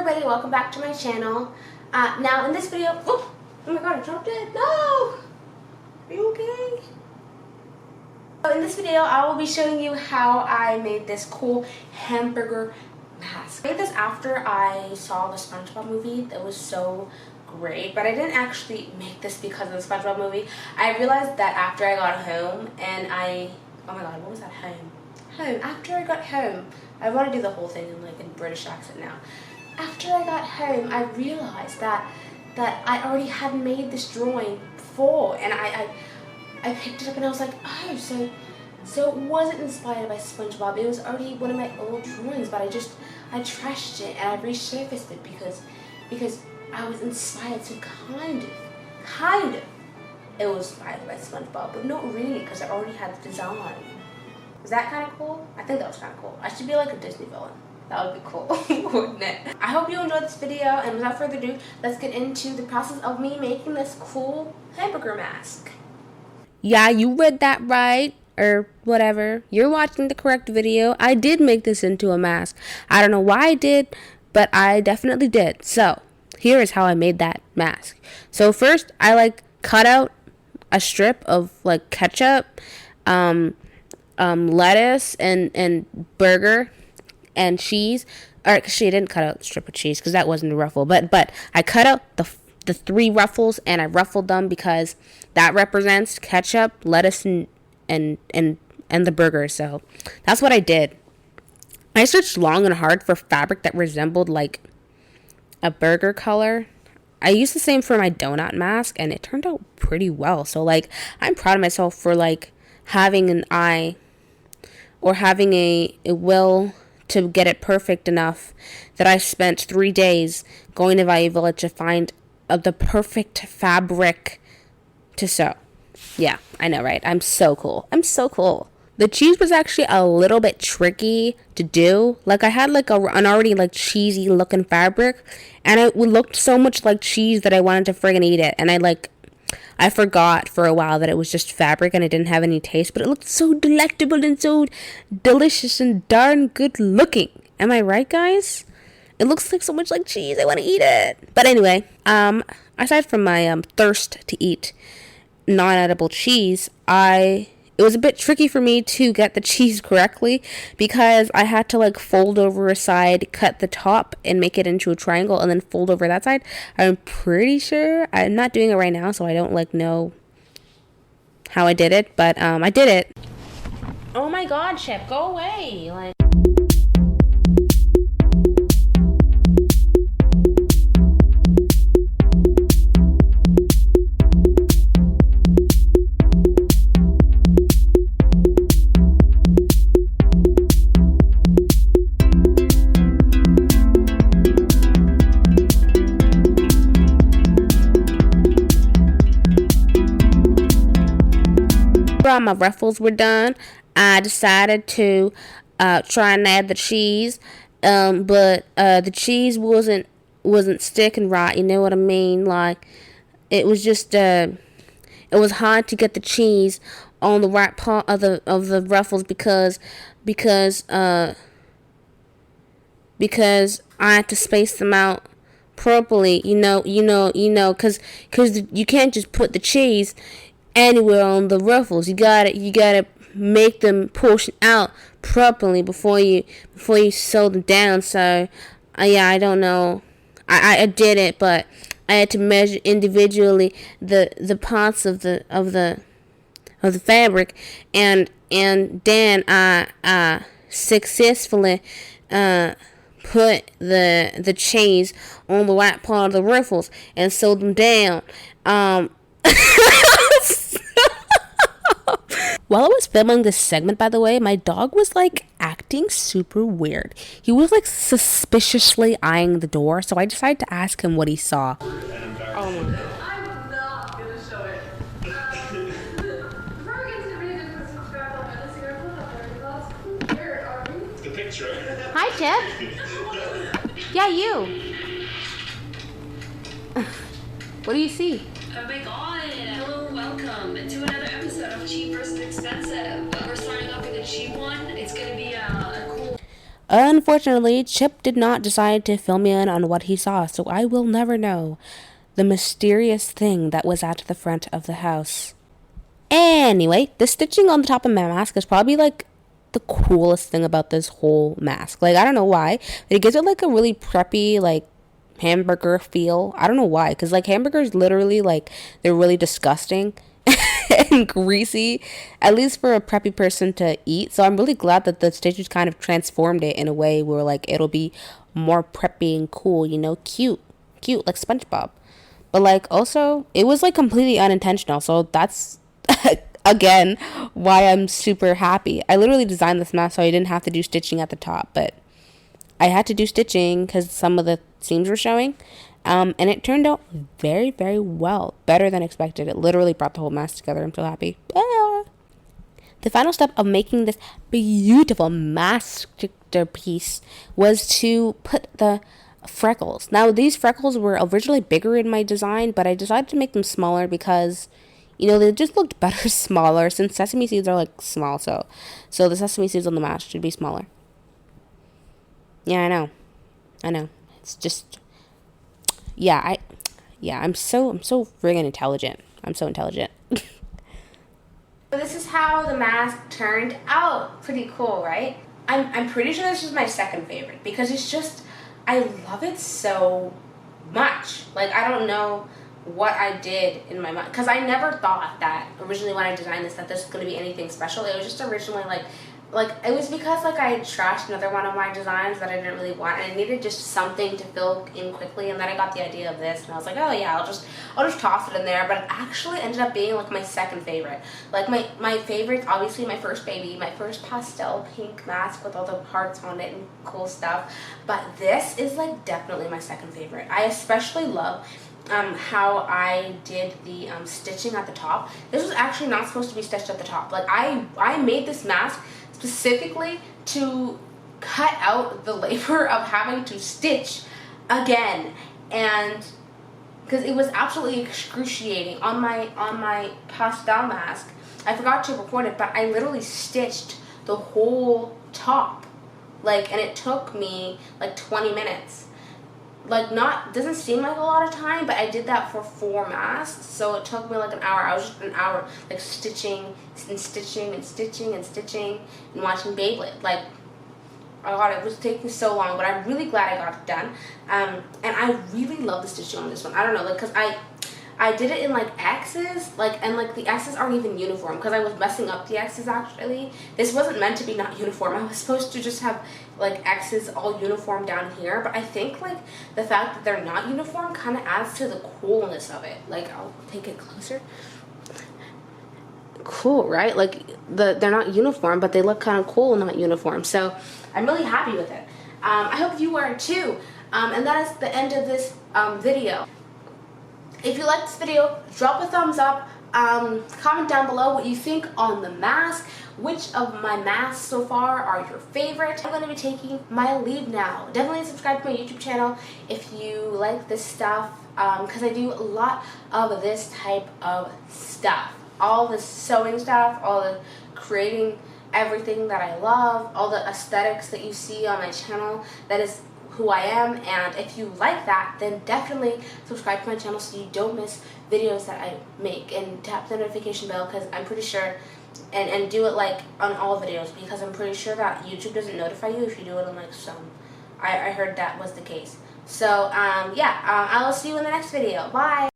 everybody, welcome back to my channel. Now in this video, oh my god, I dropped it. No! Are you okay? So in this video, I will be showing you how I made this cool hamburger mask. I made this after I saw the SpongeBob movie. That was so great, but I didn't actually make this because of the SpongeBob movie. I realized that after I got home and oh my god, what was that? After I got home, I want to do the whole thing in like a British accent now. After I got home, I realized that I already had made this drawing before, and I picked it up and I was like, oh, so it wasn't inspired by SpongeBob. It was already one of my old drawings, but I trashed it and I resurfaced it because I was inspired. So kind of, it was inspired by SpongeBob, but not really because I already had the design. Was that kind of cool? I think that was kind of cool. I should be like a Disney villain. That would be cool, wouldn't it? I hope you enjoyed this video, and without further ado, let's get into the process of me making this cool hamburger mask. Yeah, you read that right, or whatever. You're watching the correct video. I did make this into a mask. I don't know why I did, but I definitely did. So, here is how I made that mask. So first, I cut out a strip of ketchup, lettuce and burger and cheese. Or actually, I didn't cut out the strip of cheese because that wasn't a ruffle. But I cut out the 3 ruffles and I ruffled them because that represents ketchup, lettuce, and the burger. So that's what I did. I searched long and hard for fabric that resembled like a burger color. I used the same for my donut mask and it turned out pretty well. So I'm proud of myself for having an eye or having a will to get it perfect enough that I spent 3 days going to Value Village to find the perfect fabric to sew. Yeah, I know, right? I'm so cool. The cheese was actually a little bit tricky to do. I had an already cheesy looking fabric, and it looked so much like cheese that I wanted to friggin' eat it. And I forgot for a while that it was just fabric and it didn't have any taste, but it looked so delectable and so delicious and darn good looking. Am I right, guys? It looks so much like cheese. I want to eat it. But anyway, aside from my thirst to eat non-edible cheese, it was a bit tricky for me to get the cheese correctly because I had to fold over a side, cut the top, and make it into a triangle, and then fold over that side. I'm pretty sure I'm not doing it right now, so I don't know how I did it, but I did it. Oh my god, Chef, go away! All my ruffles were done. I decided to try and add the cheese, but the cheese wasn't sticking right. You know what I mean? It was just it was hard to get the cheese on the right part of the ruffles because I had to space them out properly. You know, because you can't just put the cheese anywhere on the ruffles. You gotta make them portion out properly before you sew them down. So yeah, I don't know. I did it, but I had to measure individually the parts of the fabric, and then I successfully put the cheese on the right part of the ruffles and sewed them down. While I was filming this segment, by the way, my dog was acting super weird. He was suspiciously eyeing the door, so I decided to ask him what he saw. Oh my god. I'm not gonna show it. Before we get to the video, just subscribe on my Instagram. Where are we? The picture. Hi, Chip. Yeah, you. What do you see? Oh my god. Hello, welcome to another episode of Cheap versus Expensive. We're starting off with a cheap one. It's gonna be a cool... Unfortunately, Chip did not decide to fill me in on what he saw, so I will never know the mysterious thing that was at the front of the house. Anyway, the stitching on the top of my mask is probably like the coolest thing about this whole mask. Like, I don't know why, but it gives it like a really preppy, like, hamburger feel. I don't know why, because like hamburgers literally, like, they're really disgusting and greasy, at least for a preppy person to eat. So I'm really glad that the stitches kind of transformed it in a way where like it'll be more preppy and cool, you know, cute like SpongeBob. But like also it was like completely unintentional, so that's again why I'm super happy. I literally designed this mask so I didn't have to do stitching at the top, but I had to do stitching because some of the seams were showing. And it turned out very, very well. Better than expected. It literally brought the whole mask together. I'm so happy. Ah. The final step of making this beautiful masterpiece was to put the freckles. Now, these freckles were originally bigger in my design, but I decided to make them smaller because, you know, they just looked better smaller since sesame seeds are like small. So the sesame seeds on the mask should be smaller. Yeah, I know. It's just... I'm so friggin' intelligent. I'm so intelligent. This is how the mask turned out. Pretty cool, right? I'm pretty sure this is my second favorite because it's just, I love it so much. Like, I don't know what I did in my mind, because I never thought that originally when I designed this that this was going to be anything special. It was just originally like it was because like I had trashed another one of my designs that I didn't really want, and I needed just something to fill in quickly, and then I got the idea of this and I was like, oh yeah, I'll just toss it in there. But it actually ended up being like my second favorite. Like my favorite's obviously my first baby, my first pastel pink mask with all the hearts on it and cool stuff, but this is like definitely my second favorite. I especially love how I did the stitching at the top. This was actually not supposed to be stitched at the top. Like I made this mask specifically to cut out the labor of having to stitch again, and because it was absolutely excruciating on my pastel mask. I forgot to record it, but I literally stitched the whole top, like, and it took me like 20 minutes. Like, doesn't seem like a lot of time, but I did that for 4 masks, so it took me like an hour. I was just an hour like stitching and stitching and stitching and stitching and watching Beyblade. Like, oh god, it was taking so long, but I'm really glad I got it done. And I really love the stitching on this one. I don't know, like, because I did it in like X's, like, and like the X's aren't even uniform because I was messing up the X's actually. This wasn't meant to be not uniform. I was supposed to just have like X's all uniform down here, but I think like the fact that they're not uniform kind of adds to the coolness of it. Like, I'll take it closer. Cool, right? Like they're not uniform, but they look kind of cool not uniform. So I'm really happy with it. I hope you are too. And that is the end of this video. If you liked this video, drop a thumbs up, comment down below what you think on the mask, which of my masks so far are your favorite. I'm going to be taking my leave now. Definitely subscribe to my YouTube channel if you like this stuff, because I do a lot of this type of stuff. All the sewing stuff, all the creating everything that I love, all the aesthetics that you see on my channel, that is who I am. And if you like that, then definitely subscribe to my channel so you don't miss videos that I make, and tap the notification bell, because I'm pretty sure, and do it like on all videos, because I'm pretty sure that YouTube doesn't notify you if you do it on like some. I heard that was the case. So yeah, I will see you in the next video. Bye.